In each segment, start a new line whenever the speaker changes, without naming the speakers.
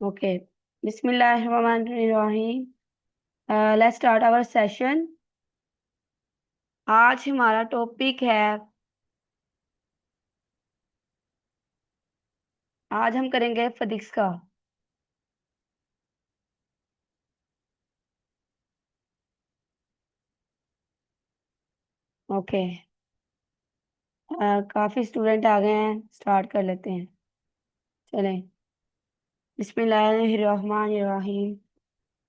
Okay. Bismillahirrahmanirrahim. Let's start our session. आज हमारा topic है। आज हम करेंगे फिजिक्स का। ओके। काफी स्टूडेंट आ गए हैं, स्टार्ट कर लेते हैं। चलें। बिस्मिल्लाहिर्रहमानिर्रहीम।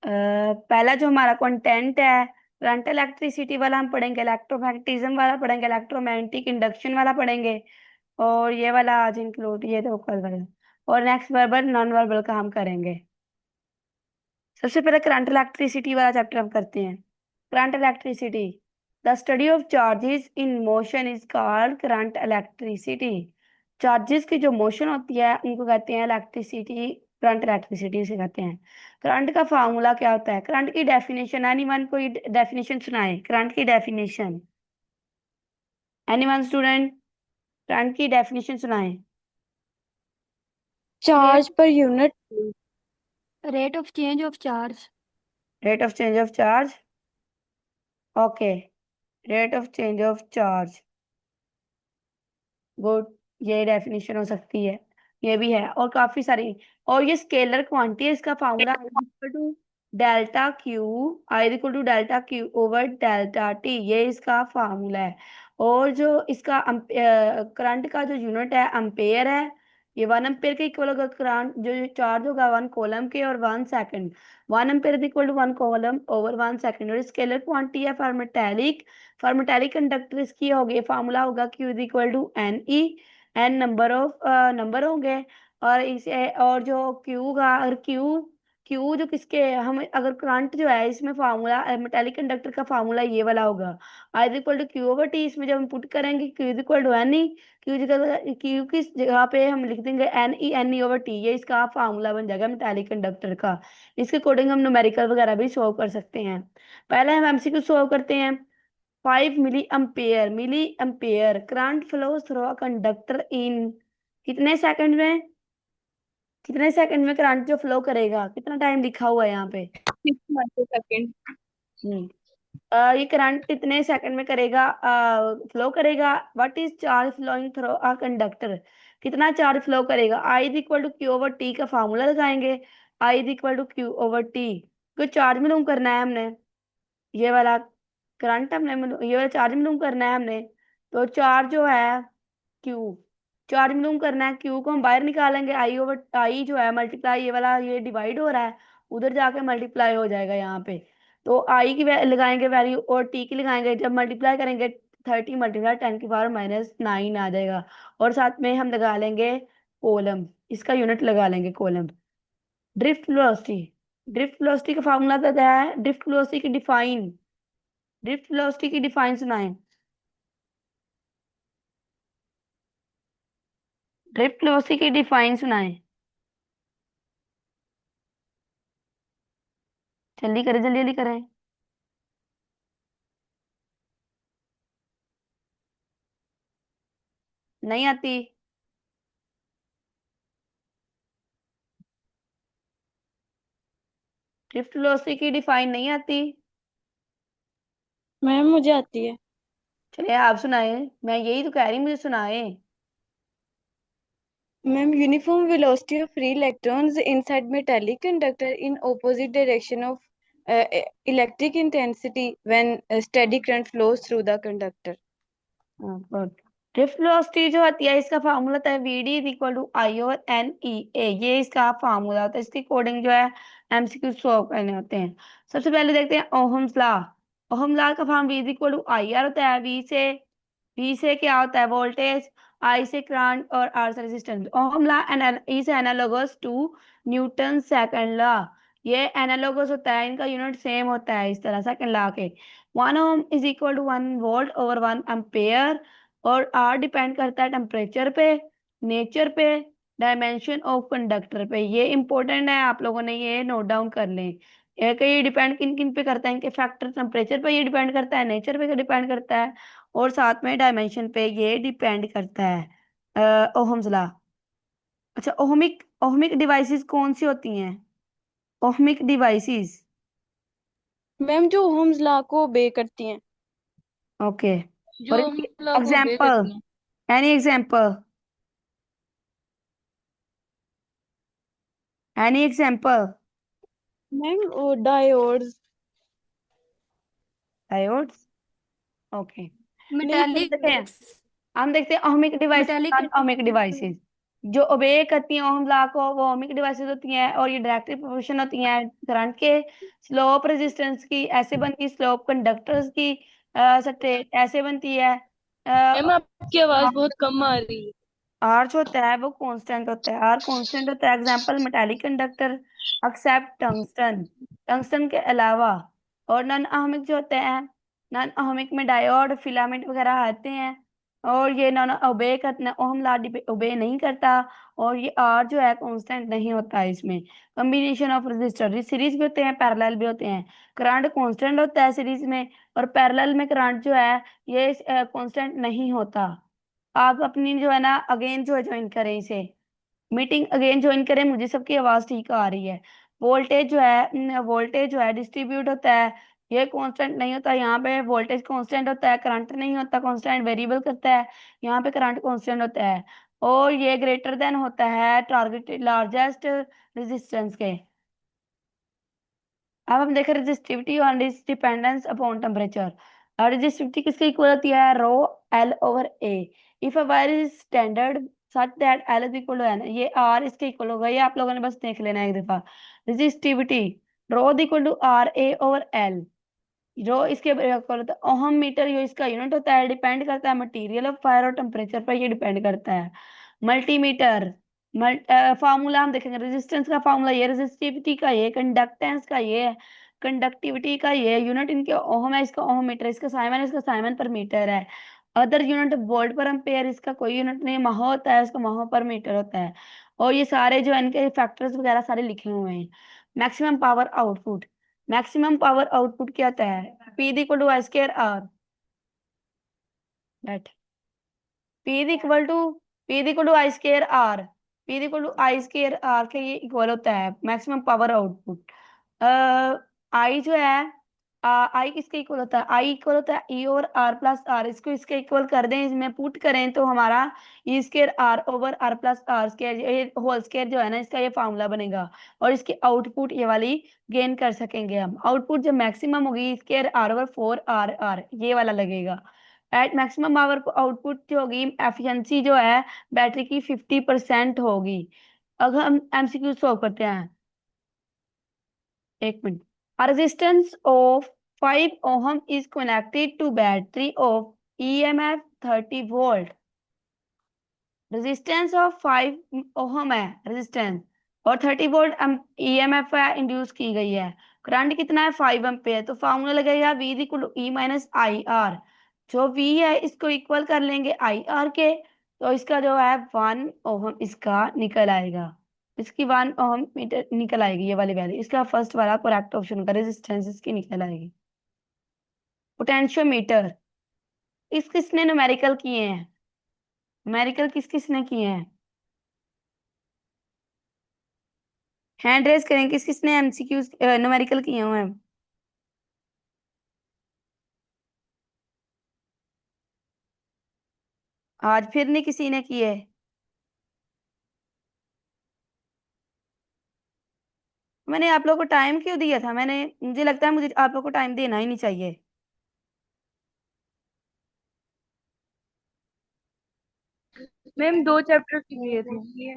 पहला जो हमारा कंटेंट है, करंट इलेक्ट्रिसिटी वाला हम पढ़ेंगे, इलेक्ट्रोमैग्नेटिज्म वाला पढ़ेंगे, इलेक्ट्रोमैग्नेटिक इंडक्शन वाला पढ़ेंगे। और ये वाला आज इंक्लूड, ये तो कल वाला। और नेक्स्ट वर्बल नॉन वर्बल का हम करेंगे। सबसे पहले करंट इलेक्ट्रिसिटी वाला चैप्टर हम करते हैं। Current electricity, the study of charges in motion is called current electricity. Charges की जो मोशन होती है उनको कहते हैं इलेक्ट्रिसिटी। करंट इलेक्ट्रिसिटी से कहते हैं। करंट का फार्मूला क्या होता है? करंट की डेफिनेशन, एनीवन कोई डेफिनेशन सुनाए करंट की डेफिनेशन। एनीवन स्टूडेंट, करंट की डेफिनेशन सुनाए।
Charge
rate
per unit.
Rate of change of charge. Rate of change of charge. Okay. Rate of change of charge, good. ये definition हो सकती है। ये भी है और काफी सारी। और ये स्केलर क्वांटिटी है, इसका formula I equal to delta Q. I equal to delta Q over delta t, ये इसका फार्मूला है। और जो इसका करंट का जो यूनिट है एम्पेयर है। ये 1 एम्पेयर के इक्वल होगा करंट, जो चार्ज होगा 1 कूलम के और 1 second. 1 ampere is equal to 1 coulomb over 1 second. और स्केलर क्वांटिटी है for metallic. For metallic conductor इसकी होगी, फार्मूला होगा Q is equal to N e. N number of number होंगे। और इसे और जो Q का और Q जो किसके हम अगर करंट जो है इसमें फार्मूला मेटेलिक कंडक्टर का फार्मूला ये वाला होगा। I is equal to Q over T. इसमें जब हम पुट करेंगे Q is equal to N E. Q किस जगह पे हम लिख देंगे एन ई ओवर टी, ये इसका फार्मूला बन जाएगा मेटेलिक कंडक्टर का। इसके अकॉर्डिंग हम न्यूमेरिकल वगैरह भी सोल्व कर सकते हैं। पहले हम एमसीक्यू सोल्व करते हैं। 5 milliampere current flow through a conductor in, कितने सेकंड में? कितने सेकंड में करंट जो फ्लो करेगा, कितना टाइम लिखा हुआ है यहाँ पे?
6 माइक्रो सेकेंड।
हम्म। ये करंट कितने सेकंड में करेगा, फ्लो करेगा? What is charge flowing through a conductor? कितना चार्ज फ्लो करेगा? I is equal to Q over T का फार्मूला लगाएंगे। I is equal to Q over T. को चार्ज मालूम करना है हमने। ये वाला करंट हमने ये वाला चार्ज मालूम करना है हमने। तो चार्ज जो है क्यू, चार्ज मालूम करना है। क्यू को हम बाहर निकालेंगे, आई ओवर आई जो है मल्टीप्लाई, ये वाला ये डिवाइड हो रहा है, उधर जाके मल्टीप्लाई हो जाएगा यहाँ पे। तो आई की लगाएंगे वैल्यू और टी की लगाएंगे, जब मल्टीप्लाई करेंगे 30 × 10⁻⁹ आ जाएगा। और साथ में हम लगा लेंगे कोलम, इसका यूनिट लगा लेंगे coulomb. Drift velocity, drift velocity का फार्मूला तो क्या है? ड्रिफ्ट वेलोसिटी की डिफाइन सुनाएं। ड्रिफ्ट वेलोसिटी की डिफाइन सुनाएं। जल्दी करें, जल्दी जल्दी करें। नहीं आती? ड्रिफ्ट वेलोसिटी की डिफाइन नहीं आती?
मैम मुझे आती है।
चलिए आप सुनाए, मैं यही तो कह रही, मुझे सुनाए।
Ma'am, uniform velocity of free electrons inside metallic conductor in opposite direction of electric intensity when steady current flows through the conductor.
Drift velocity जो होती है इसका फार्मूला होता है VD is equal to I over N E A, ये इसका formula होता है। इसके अकॉर्डिंग जो है एमसीक्यू सॉल्व करने होते हैं। सबसे पहले देखते हैं ओहम्स लॉ। ओहम लॉ का form V is equal to I R होता है। वी से क्या होता है? वोल्टेज। आई से करंट और आर से resistance. Ohm law is analogous to Newton second law. ये एनालोगस होता है, इनका यूनिट सेम होता है इस तरह सेकंड लॉ के। 1 ohm is equal to 1 volt over 1 ampere. और आर डिपेंड करता है टेम्परेचर पे, नेचर पे, डायमेंशन ऑफ कंडक्टर पे। ये इंपॉर्टेंट है, आप लोगों ने ये नोट डाउन कर लें। ये डिपेंड किन किन पे करता है? इनके फैक्टर टेम्परेचर पे ये डिपेंड करता है, नेचर पे डिपेंड करता है, और साथ में डायमेंशन पे ये डिपेंड करता है। Ohm's law. अच्छा, ओहमिक ओहमिक डिवाइसेस कौन सी होती हैं? Ohmic devices.
मैम जो ओहम्स लॉ को obey करती हैं,
ओके। और
जो
इनकी
ओहम्स लॉ को obey
एग्जांपल,
करती हैं।
Any example, any example?
Ma'am वो डायोड्स,
डायोड्स। ओके। नहीं, हम
मेटालिक,
देखते हैं, हम देखते हैं ohmic devices,
metallic.
Non ohmic devices. जो ओबे करती हैं ओहम लॉ को वो ओहमिक डिवाइसेस होती हैं, और ये डायरेक्टली प्रोपोर्शन होती हैं करंट के। स्लोप रेजिस्टेंस की ऐसे बनती है, स्लोप कंडक्टर्स की स्ट्रेट ऐसे बनती है।
मैम आपकी आवाज बहुत कम आ रही है।
आर जो होता है वो कांस्टेंट होता है, आर कांस्टेंट होता है। Example metallic conductor, except tungsten, tungsten के अलावा। और नॉन अहमिक जो होते हैं, नॉन अहमिक में डायोड फिलामेंट वगैरह आते हैं। और ये नॉन ओबे करना, ओहम लॉ ओबे नहीं करता। और ये आर जो है कांस्टेंट नहीं होता है इसमें। कॉम्बिनेशन ऑफ रेजिस्टर सीरीज भी होते हैं, पैरेलल भी होते हैं। करंट कांस्टेंट होता है सीरीज में, और पैरेलल में करंट जो है ये कांस्टेंट नहीं होता। आप अपनी जो है ना अगेन जो है ज्वाइन करें इसे, मीटिंग अगेन ज्वाइन करें। मुझे सबकी आवाज ठीक आ रही है। वोल्टेज जो है, वोल्टेज जो है डिस्ट्रीब्यूट होता है, ये कांस्टेंट नहीं होता। यहाँ पे वोल्टेज कांस्टेंट होता है, करंट नहीं होता, कांस्टेंट वेरिएबल करता है। यहाँ पे करंट कांस्टेंट होता है। और ये ग्रेटर देन होता है टारगेट लार्जेस्ट रेजिस्टेंस के। अब हम देखें रेजिस्टिविटी और डिपेंडेंस अपॉन टेम्परेचर। रेजिस्टिविटी किसके इक्वल होती है? Rho L over A. If a wire is standard such that L is equal to N, ये आर इसके इक्वल होगा। ये आप लोगों ने बस देख लेना है एक दफा। Resistivity rho equal to R A over L. जो इसके इक्वल होता है ओहम मीटर, जो इसका यूनिट होता है, डिपेंड करता है मटेरियल ऑफ फायर और टेम्परेचर पर ये डिपेंड करता है। मल्टीमीटर, फार्मूला हम देखेंगे। रेजिस्टेंस का फार्मूला ये, रेजिस्टिविटी का ये, कंडक्टेंस का ये, कंडक्टिविटी का ये। यूनिट इनके ओहम है, इसका ओहम मीटर, इसका साइमन पर मीटर है। Other unit volt per ampere, इसका कोई यूनिट नहीं। महो होता है, इसका महो पर मीटर होता है। और ये सारे जो है इनके फैक्टर्स वगैरह सारे लिखे हुए हैं। Maximum power output, maximum power output क्या होता है? P equal to I square R. That P equal to, P equal to I square R, P equal to I square R के ये इक्वल होता है मैक्सिमम पावर आउटपुट। आई जो है, आई किसके इक्वल होता है? आई इक्वल होता है E over R plus R. इसको इसके इक्वल कर दें, इसमें पुट करें तो हमारा E square R over R plus R square, ये होल स्क्वायर जो है ना, इसका ये फार्मूला बनेगा। और इसकी आउटपुट ये वाली गेन कर सकेंगे हम। आउटपुट जब मैक्सिमम होगी, square R over four R R ये वाला लगेगा। एट मैक्सिमम पावर आउटपुट जो होगी, एफिशिएंसी जो है बैटरी की 50% होगी। अगर हम एमसीक्यू सॉल्व करते हैं, एक minute. Resistance of 5 ohm is connected to battery of EMF 30 volt. Resistance of 5 ohm है रेजिस्टेंस, और 30 वोल्ट ईएमएफ इंड्यूस की गई है। करंट कितना है? 5 एम्पेयर। तो फॉर्मूला लगेगा V equal E minus I R. जो वी है इसको इक्वल कर लेंगे आई आर के, तो इसका जो है 1 ओहम इसका निकल आएगा। इसकी 1 ओहम मीटर निकल आएगी, ये वाली वैल्यू इसका फर्स्ट वाला करेक्ट ऑप्शन का रेजिस्टेंस इसकी निकल आएगी। पोटेंशियोमीटर, इस किसने न्यूमेरिकल किए हैं? न्यूमेरिकल किस किसने किए हैं? हैंड रेस करें किस किसने एमसीक्यू न्यूमेरिकल किए हुए हैं? आज फिर नहीं किसी ने किए? मैंने आप लोगों को टाइम क्यों दिया था? मैंने, मुझे लगता है मुझे आप लोगों को टाइम देना ही नहीं चाहिए।
मैम 2 चैप्टर किए थे।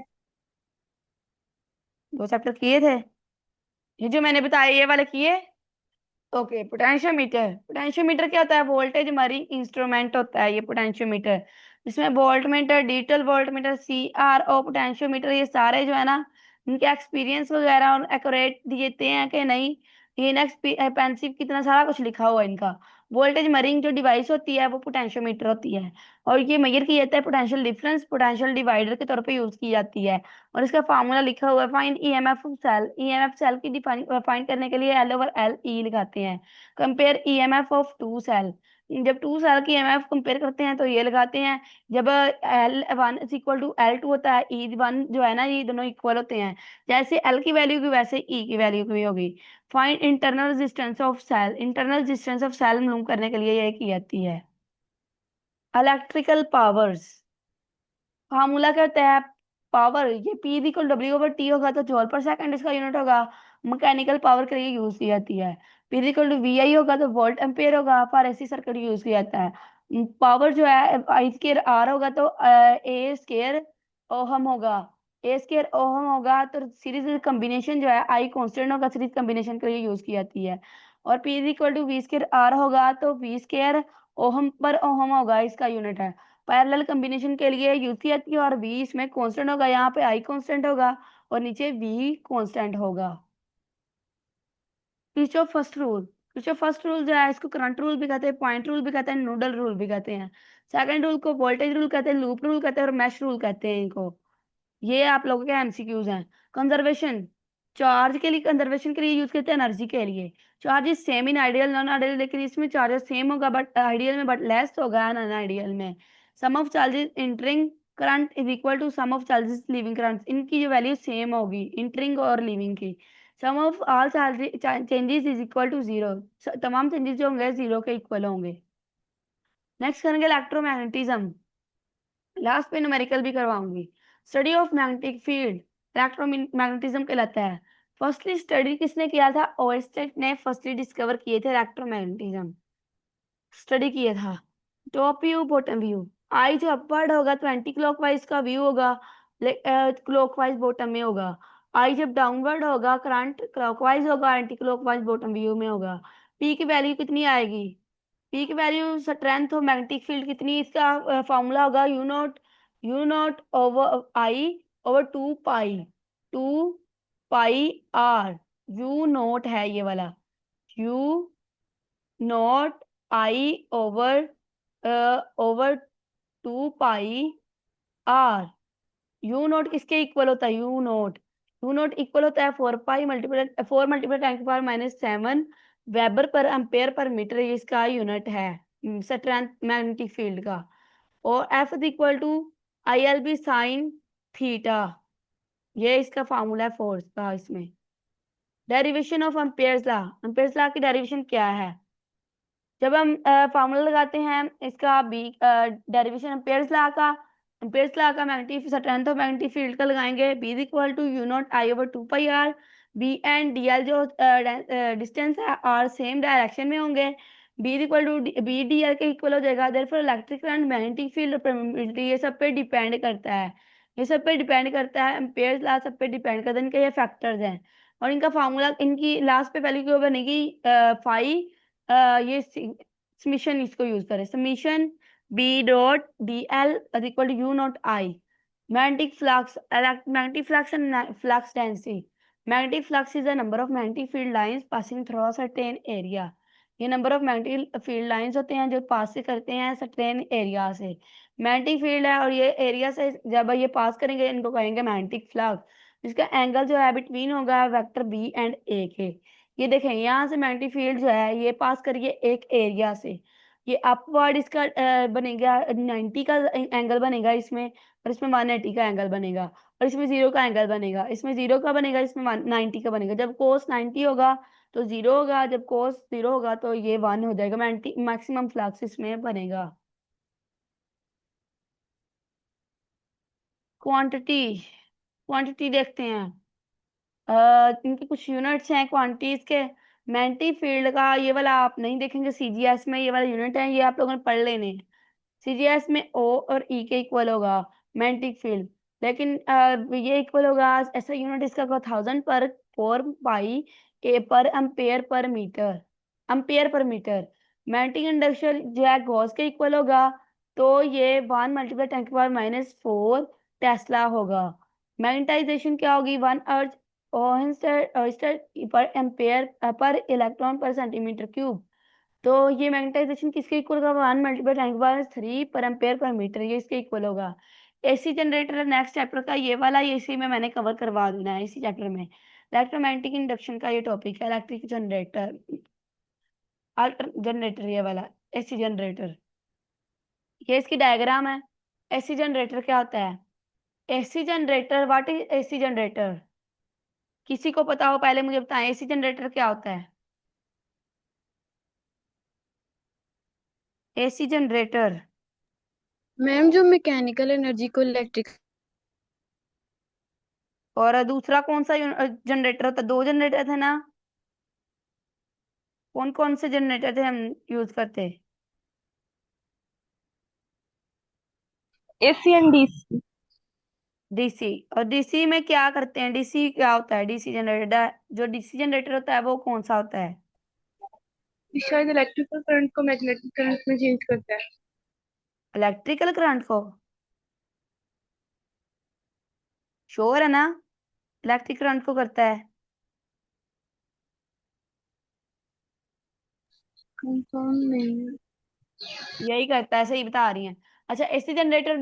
2 चैप्टर किए थे? ये जो मैंने बताया ये वाले किए? ओके। पोटेंशियोमीटर, पोटेंशियोमीटर क्या होता है? वोल्टेज मरीज इंस्ट्रूमेंट होता है ये पोटेंशियोमीटर। इसमें voltmeter, digital voltmeter, C R O potentiometer, ये सारे जो है ना इनके एक्सपीरियंस वगैरह और एक्यूरेट देते हैं कि नहीं, ये इनएक्सपेंसिव कितना सारा कुछ लिखा हुआ है इनका। वोल्टेज मरीज जो डिवाइस होती है वो पोटेंशियोमीटर होती है। और ये मेजर किया जाता है पोटेंशियल डिफरेंस, पोटेंशियल डिवाइडर के तौर पे यूज की जाती है। और इसका फार्मूला लिखा हुआ है, find EMF of cell. EMF cell की डिफाइन फाइंड करने के लिए एल ओवर एल ई लगाते हैं। Compare EMF of two cell, जब 2 सेल की एमएफ कंपेयर करते हैं तो ये लगाते हैं। जब L1 is equal to L2 होता है, E1 जो है ना, ये दोनों इक्वल होते हैं। जैसे L की वैल्यू की वैसे E की वैल्यू की भी होगी। Find internal resistance of cell. Internal resistance of cell मालूम करने के लिए ये की जाती है। इलेक्ट्रिकल पावर्स फार्मूला क्या होता है? पावर, ये P इक्वल W/T होगा तो जूल पर सेकंड इसका यूनिट होगा। मैकेनिकल पावर के लिए यूज की जाती है। P इक्वल टू VI होगा तो वोल्ट एम्पेयर होगा, फॉर ऐसी सर्किट यूज किया जाता है। पावर जो है आई स्केयर आर होगा तो ए स्केयर ओहम होगा। ए स्केयर ओहम होगा तो सीरीज कॉम्बिनेशन जो है आई कांस्टेंट होगा, सीरीज कॉम्बिनेशन के लिए यूज की जाती है। और P equal to V square R होगा तो वी स्केयर ओहम पर ओहम होगा, इसका यूनिट है। पैरेलल कॉम्बिनेशन के लिए यूज की जाती है और वी इसमें कांस्टेंट होगा, यहाँ पे आई कांस्टेंट होगा और नीचे वी कांस्टेंट होगा। Kirchhoff first rule. Kirchhoff first rule जो है इसको करंट रूल भी कहते हैं, पॉइंट रूल भी कहते हैं, नोडल रूल भी कहते हैं। सेकंड रूल को वोल्टेज रूल कहते हैं, लूप रूल कहते हैं और मैश रूल कहते हैं इनको। ये आप लोगों के एमसीक्यूज हैं। कंजर्वेशन, चार्ज के लिए कंजर्वेशन के लिए यूज करते हैं, एनर्जी के लिए। Charge is same in ideal non ideal, लेकिन इसमें चार्जेस सेम होगा बट आइडियल में बट लेस होगा नॉन आइडियल में। Sum of charges entering current is equal to sum of charges leaving current, इनकी जो वैल्यू सेम होगी इंटरिंग और लीविंग की। Sum of all changes is equal to zero, तमाम changes जो होंगे जीरो के इक्वल होंगे। नेक्स्ट करेंगे इलेक्ट्रोमैग्नेटिज्म। लास्ट पे न्यूमेरिकल भी करवाऊंगी। Study of magnetic field electromagnetism कहलाता है। फर्स्टली स्टडी किसने किया था? ओएरस्टेड ने फर्स्टली डिस्कवर किए थे इलेक्ट्रोमैग्नेटिज्म, स्टडी किया था। टॉप व्यू बॉटम व्यू, आई जो अपवर्ड होगा 20 क्लॉकवाइज का व्यू होगा, क्लॉकवाइज बॉटम में होगा। आई जब डाउनवर्ड होगा करंट क्लॉकवाइज होगा, एंटी क्लॉकवाइज बॉटम व्यू में होगा। पी की वैल्यू कितनी आएगी? पी की value strength of magnetic field कितनी, इसका फॉर्मूला होगा u naught over I over 2 pi, 2 pi R. U naught है ये वाला, u naught I over over 2 pi R. U naught किसके इक्वल होता है? यू नॉट इक्वल होता है 4 × 10⁻⁻⁷ वेबर पर एम्पेयर पर मीटर, ये इसका यूनिट है स्ट्रेंथ मैग्नेटिक फील्ड का। और F equal to ILB sine theta, ये इसका फार्मूला है फोर्स का। इसमें derivation of ampere's law, ampere's law की डेरिवेशन क्या है? जब हम फार्मूला लगाते हैं इसका बी डेरिवेशन एम्पेयर्स लॉ का magnetic strength of magnetic field का लगाएंगे। B equal to U0I/2 pi R. B and DL जो डिस्टेंस है आर सेम डायरेक्शन में होंगे। B equal to B DL के इक्वल हो जाएगा। Therefore electric current magnetic field permittivity ये सब पे डिपेंड करता है, ये सब पे डिपेंड करता है। एम्पेयर्स लॉ सब पे डिपेंड करता है, इनके ये फैक्टर्स हैं। और इनका फार्मूला, इनकी लास्ट पे वैल्यू क्या बनेगी? फाइव ये समीशन इसको यूज करें, summation B.dl equal to U0I। Magnetic flux, magnetic flux and flux density. Magnetic flux is the number of magnetic field lines passing through a certain area. ये number of magnetic field lines होते हैं जो pass से करते हैं certain area से। Magnetic field है और ये एरिया से जब ये पास करेंगे इनको कहेंगे मैग्नेटिक फ्लक्स। इसका एंगल जो है बिटवीन होगा वेक्टर B एंड A के। ये देखें यहाँ से मैग्नेटिक फील्ड जो है ये पास करिए एक एरिया से, ये अपवर्ड इसका बनेगा 90 का एंगल बनेगा इसमें, और इसमें 180 का एंगल बनेगा, और इसमें 0 का एंगल बनेगा। इसमें 0 का बनेगा, इसमें 90 का बनेगा। जब कोस 90 होगा तो 0 होगा, जब कोस 0 होगा तो ये 1 हो जाएगा। मैक्सिमम फ्लक्स इसमें बनेगा। क्वांटिटी, क्वांटिटी देखते हैं। इनके कुछ यूनिट्स हैं क्वांटिटीज के। मैग्नेटिक फील्ड का ये वाला आप नहीं देखेंगे CGS में, ये वाला यूनिट है, ये आप लोगों ने पढ़ लेने। CGS में O और E के इक्वल होगा मैग्नेटिक फील्ड, लेकिन ये इक्वल होगा ऐसा यूनिट इसका 1000 पर 4 पाई A पर एम्पेयर पर मीटर। मैग्नेटिक इंडक्शन जो है गॉस के इक्वल होगा, तो ये 1 × 10⁻⁻⁴ टेस्ला होगा। मैग्नेटाइजेशन क्या होगी? 1 अर्थ पर एम्पेयर पर इलेक्ट्रॉन पर सेंटीमीटर क्यूब। तो ये मैग्नेटाइजेशन किसके इक्वल होगा? 1 × 10⁻³ पर एम्पेयर पर मीटर, ये इसके इक्वल होगा। AC जनरेटर नेक्स्ट चैप्टर का ये वाला, ये इसी में मैंने कवर करवा देना है इसी चैप्टर में। इलेक्ट्रोमैग्नेटिक इंडक्शन का ये टॉपिक है, इलेक्ट्रिक जनरेटर, अल्टर जनरेटर ये वाला। AC generator. ये इसकी डायग्राम है। एसी जनरेटर क्या होता है? AC generator, what is AC generator? किसी को पता हो पहले मुझे बताएं, एसी जनरेटर क्या होता है? AC generator.
मैम जो मैकेनिकल एनर्जी को इलेक्ट्रिक
और दूसरा कौन सा जनरेटर होता है? दो जनरेटर थे ना? कौन कौन से जनरेटर थे हम यूज करते?
AC and DC.
डीसी। और डीसी में क्या करते हैं? डीसी क्या होता है? डीसी जनरेटर, जो डीसी जनरेटर होता है वो कौन सा होता है?
शायद इलेक्ट्रिकल करंट को मैग्नेटिक करंट में चेंज करता है।
इलेक्ट्रिकल करंट को? श्योर है ना? इलेक्ट्रिक करंट को करता है?
कंफर्म नहीं है।
यही करता है, सही बता रही हैं। अच्छा, AC generator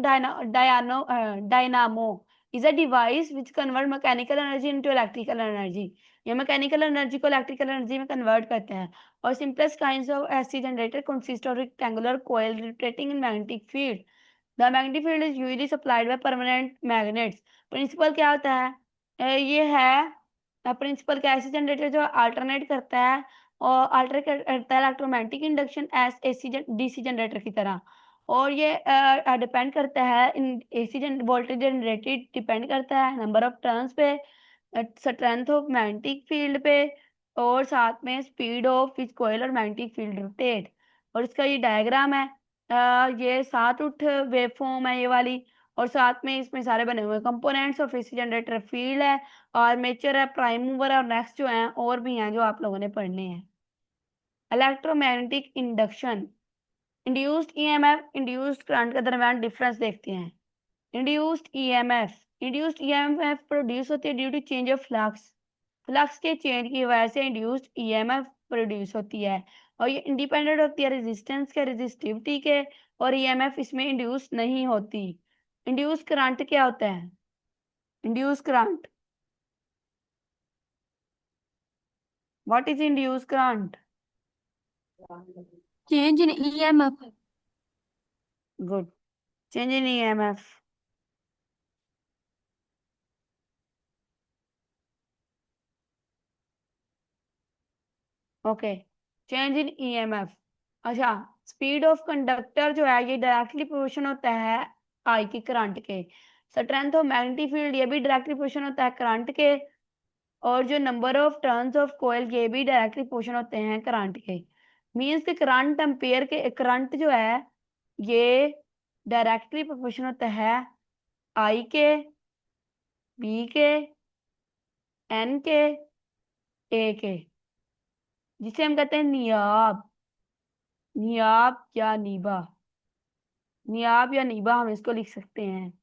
dynamo is a device which convert mechanical energy into electrical energy. ये मैकेनिकल एनर्जी को इलेक्ट्रिकल एनर्जी में कन्वर्ट करते हैं। और simplest kinds of AC generator consist of rectangular coil rotating in magnetic field. The magnetic field is usually supplied by permanent magnets. Principle क्या होता है? ये है प्रिंसिपल क्या, एसी जनरेटर जो अल्टरनेट करता है और अल्टर करता है electromagnetic induction S AC DC generator की तरह। और ये डिपेंड करता है in AC voltage generated depend करता है नंबर ऑफ टर्न्स पे, स्ट्रेंथ ऑफ मैग्नेटिक फील्ड पे, और साथ में स्पीड ऑफ विच कॉइल और मैग्नेटिक फील्ड रोटेट। और इसका ये डायग्राम है। ये 7 वेव फॉर्म है ये वाली। और साथ में इसमें सारे बने हुए components of AC generator, field है, आर्मेचर है, प्राइम मूवर है, और नेक्स्ट जो है और भी हैं जो आप लोगों ने पढ़ने हैं। Electromagnetic induction, induced EMF, induced current के दरमियान डिफरेंस देखते हैं। इंड्यूस्ड ईएमएफ प्रोड्यूस होती है due to change of flux. Flux के चेंज की वजह से इंड्यूस्ड ईएमएफ प्रोड्यूस होती है। और ये इंडिपेंडेंट होती है रेजिस्टेंस के, रेजिस्टिविटी के। और ईएमएफ इसमें इंड्यूस नहीं होती। इंड्यूस करंट क्या होता है? Induce current, what is induce current?
Change in EMF.
Good, change in EMF. Okay, change in EMF. अच्छा, स्पीड ऑफ कंडक्टर जो है ये डायरेक्टली प्रोपोर्शन होता है आई के करंट के। स्ट्रेंथ ऑफ मैग्नेटिक फील्ड ये भी डायरेक्टली प्रोपोर्शन होता है करंट के। और जो number of turns of coil ये भी डायरेक्टली प्रोपोर्शन होते हैं करंट के। मींस के करंट एम्पेयर के, करंट जो है ये डायरेक्टली प्रोपोर्शन होता है आई के, बी के, एन के, ए के, जिसे हम कहते हैं नियाब। नियाब या नीबा, नियाब या नीबा हम इसको लिख सकते हैं।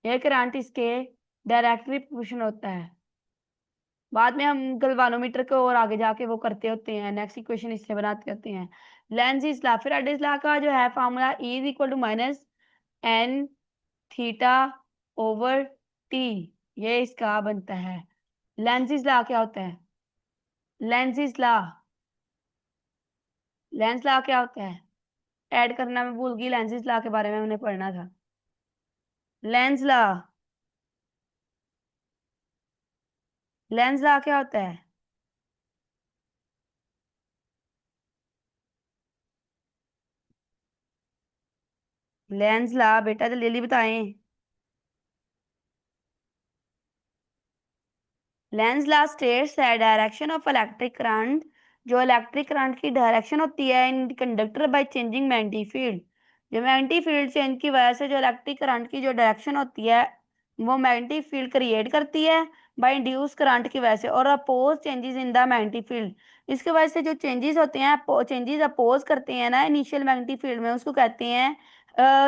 यह करंट इसके डायरेक्टली प्रोपोर्शन होता है। बाद में हम गैल्वानोमीटर को और आगे जाके वो करते होते हैं, नेक्स्ट इक्वेशन इससे बनाते होते हैं। लेंज़ लॉ, फिर अडेस लॉ का जो है formula E is equal to minus N theta over T, ये इसका बनता है। लेंज़ लॉ क्या होता है? लेंज़ लॉ, लेंस लॉ क्या होता है? ऐड करना मैं भूल गई, लेंज़ लॉ के बारे में हमने पढ़ना था। लेंस लॉ, लेंस लॉ क्या होता है? लेंस लॉ बेटा जल्दी जल्दी बताएं। Lenz law states that direction of electric current, जो इलेक्ट्रिक करंट की डायरेक्शन होती है in conductor by changing magnetic field. जो मैग्नेटिक फील्ड चेंज की वजह से जो इलेक्ट्रिक करंट की जो डायरेक्शन होती है वो मैग्नेटिक फील्ड क्रिएट करती है बाय इंड्यूस करंट की वजह से, और oppose changes in the magnetic field. इसके वजह से जो चेंजेस होते हैं, चेंजेस अपोज करते हैं ना इनिशियल मैग्नेटिक फील्ड में, उसको कहते हैं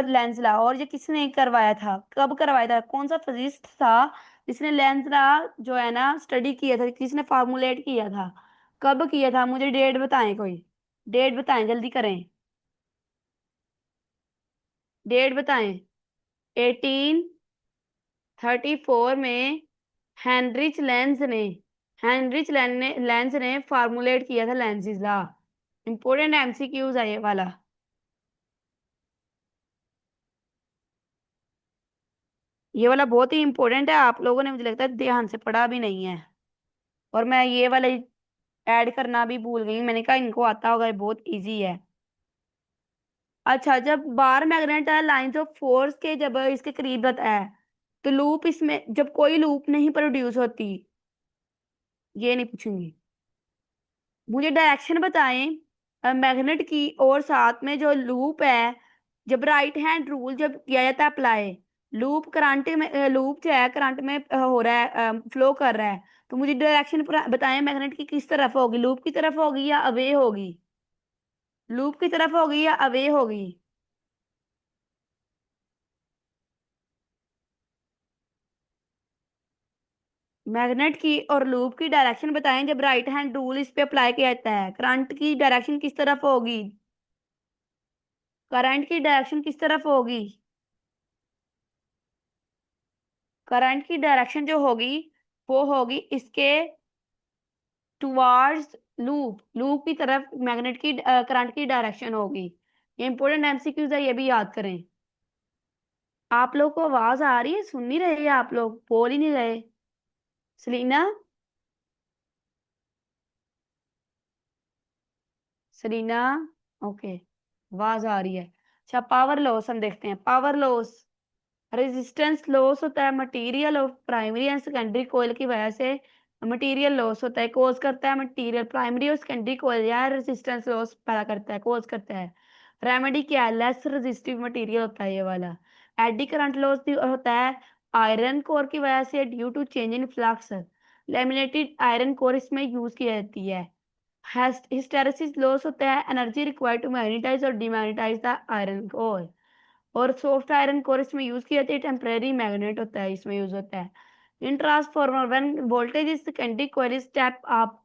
लेंस लॉ। और ये किसने करवाया था, कब करवाया था, कौन सा फिजिस्ट था जिसने लेंस लॉ जो है ना स्टडी किया था, किसने फार्मूलेट किया था, कब किया था? मुझे डेट बताएं, कोई डेट बताएं, जल्दी करें, डेट बताएं। 1834 में हेनरिच लेंस ने, लेंस ने फार्मूलेट किया था लेंस लॉ। इंपॉर्टेंट एमसीक्यूज है ये वाला। ये वाला बहुत ही इंपॉर्टेंट है, आप लोगों ने मुझे लगता है ध्यान से पढ़ा भी नहीं है, और मैं ये वाला ऐड करना भी भूल गई, मैंने कहा इनको आता होगा, ये बहुत इजी है। अच्छा, जब bar magnet lines of force के जब इसके करीब रहता है, तो लूप इसमें जब कोई लूप नहीं प्रोड्यूस होती, ये नहीं पूछूंगी। मुझे डायरेक्शन बताएं मैग्नेट की, और साथ में जो लूप है, जब राइट हैंड रूल जब किया जाता है अप्लाई, लूप करंट में लूप जो है करंट में हो रहा है, फ्लो कर रहा है, तो मुझे डायरेक्शन बताएं मैग्नेट की किस तरफ होगी, लूप की तरफ होगी या अवे होगी, लूप की तरफ होगी या अवे होगी। मैग्नेट की और लूप की डायरेक्शन बताएं जब राइट हैंड रूल इस पे अप्लाई किया जाता है, करंट की डायरेक्शन किस तरफ होगी, करंट की डायरेक्शन किस तरफ होगी, करंट की डायरेक्शन जो होगी वो होगी इसके टुवार्ड्स लूप, लूप की तरफ मैग्नेट की करंट की डायरेक्शन होगी। ये इंपॉर्टेंट एमसीक्यूज है, ये भी याद करें। आप लोग को आवाज आ रही है, सुन नहीं रहे, आप लोग बोल ही नहीं रहे। सलीना, सलीना, ओके, आवाज आ रही है। अच्छा, पावर लॉस हम देखते हैं। पावर लॉस, रेजिस्टेंस लॉस होता है मटेरियल और प्राइमरी एंड सेकेंडरी कोयल की वजह से, मटेरियल लॉस होता है, कोज करता है मटेरियल, प्राइमरी और सेकेंडरी कोयल या रेजिस्टेंस लॉस पैदा करता है, कोज करता है। रेमेडी क्या है, लेस रेजिस्टिव मटेरियल होता है ये वाला। एडी करंट लॉस होता है आयरन कोर की वजह से, due to change in flux, laminated iron core इसमें यूज की जाती है। हिस्टेरेसिस लॉस होता है एनर्जी रिक्वायर्ड टू मैग्नेटाइज और डीमैग्नेटाइज द आयरन कोर। और सॉफ्ट आयरन कोर इसमें यूज की जाती है, टेम्परेरी मैग्नेट होता है इसमें यूज होता है। In transformer when voltage is secondary coil step up,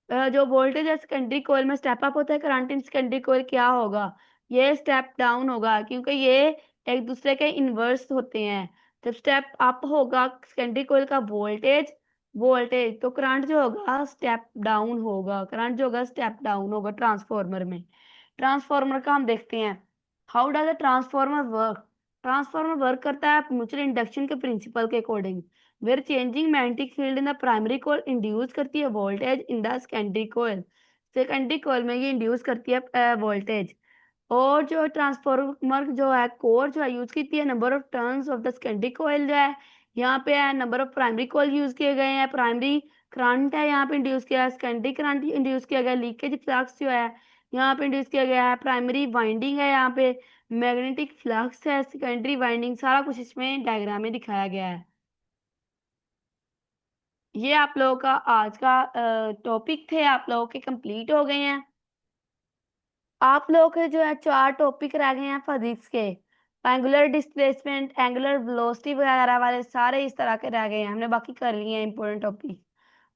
जो वोल्टेज है सेकेंडरी कॉइल में स्टेप अप होता है, करंट इन सेकेंडरी कॉइल क्या होगा, ये स्टेप डाउन होगा, क्योंकि ये एक दूसरे के इनवर्स होते हैं। जब स्टेप अप होगा सेकेंडरी कॉइल का वोल्टेज, वोल्टेज तो करंट जो होगा स्टेप डाउन होगा, करंट जो होगा स्टेप डाउन होगा ट्रांसफॉर्मर में। ट्रांसफॉर्मर का हम देखते हैं, how does a transformer work. Transformer work करता है म्यूचुअल इंडक्शन के प्रिंसिपल के according, where changing magnetic field in the primary coil induce करती है voltage in the secondary coil, secondary coil में ये इंड्यूस करती है वोल्टेज। और जो ट्रांसफॉर्मर जो है कोर जो है यूज की है, number of turns of the secondary coil जो है यहाँ पे है, number of primary coil use किए गए हैं, प्राइमरी करंट है यहाँ पे इंड्यूस किया है, सेकेंडरी करंट इंड्यूस किया गया, लीकेज फ्लक्स जो है यहाँ पे इंड्यूस किया गया है, प्राइमरी वाइंडिंग है यहाँ पे, मैग्नेटिक फ्लक्स है, सेकेंडरी वाइंडिंग, सारा कुछ इसमें डायग्राम में दिखाया गया है। ये आप लोगों का आज का टॉपिक थे, आप लोगों के कंप्लीट हो गए हैं। आप लोगों के जो है 4 टॉपिक रह गए हैं फिजिक्स के, एंगुलर डिस्प्लेसमेंट, एंगुलर वेलोसिटी वगैरह वाले सारे इस तरह के रह गए हैं, हमने बाकी कर लिए हैं इंपॉर्टेंट टॉपिक।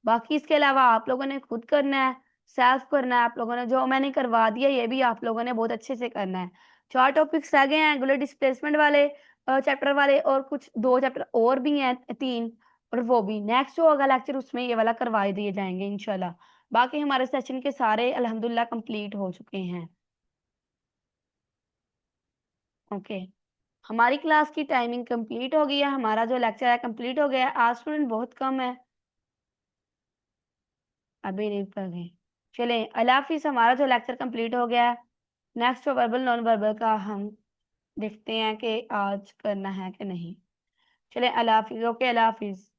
बाकी इसके अलावा आप लोगों ने खुद करना है, सेल्फ करना है, आप लोगों ने जो मैंने करवा दिया ये भी आप लोगों ने बहुत अच्छे से करना है। 4 टॉपिक्स रह गए हैं एंगुलर डिस्प्लेसमेंट वाले चैप्टर वाले, और कुछ 2 चैप्टर और भी हैं, 3, और वो भी नेक्स्ट जो होगा लेक्चर उसमें ये वाला करवा दिए जाएंगे इंशाल्लाह। बाकी हमारे सेशन के सारे अल्हम्दुलिल्लाह कंप्लीट हो चुके हैं। ओके, हमारी क्लास की टाइमिंग कंप्लीट हो गई है, हमारा जो लेक्चर है कंप्लीट हो गया है। आज स्टूडेंट बहुत कम है, अभी नहीं पढ़ गए। चलें, अल्लाह हाफिज, हमारा जो लेक्चर कंप्लीट हो गया है। नेक्स्ट वर्बल नॉन वर्बल का हम देखते हैं कि आज करना है कि नहीं। चलें, अल्लाह हाफिज, ओके, अल्लाह हाफिज।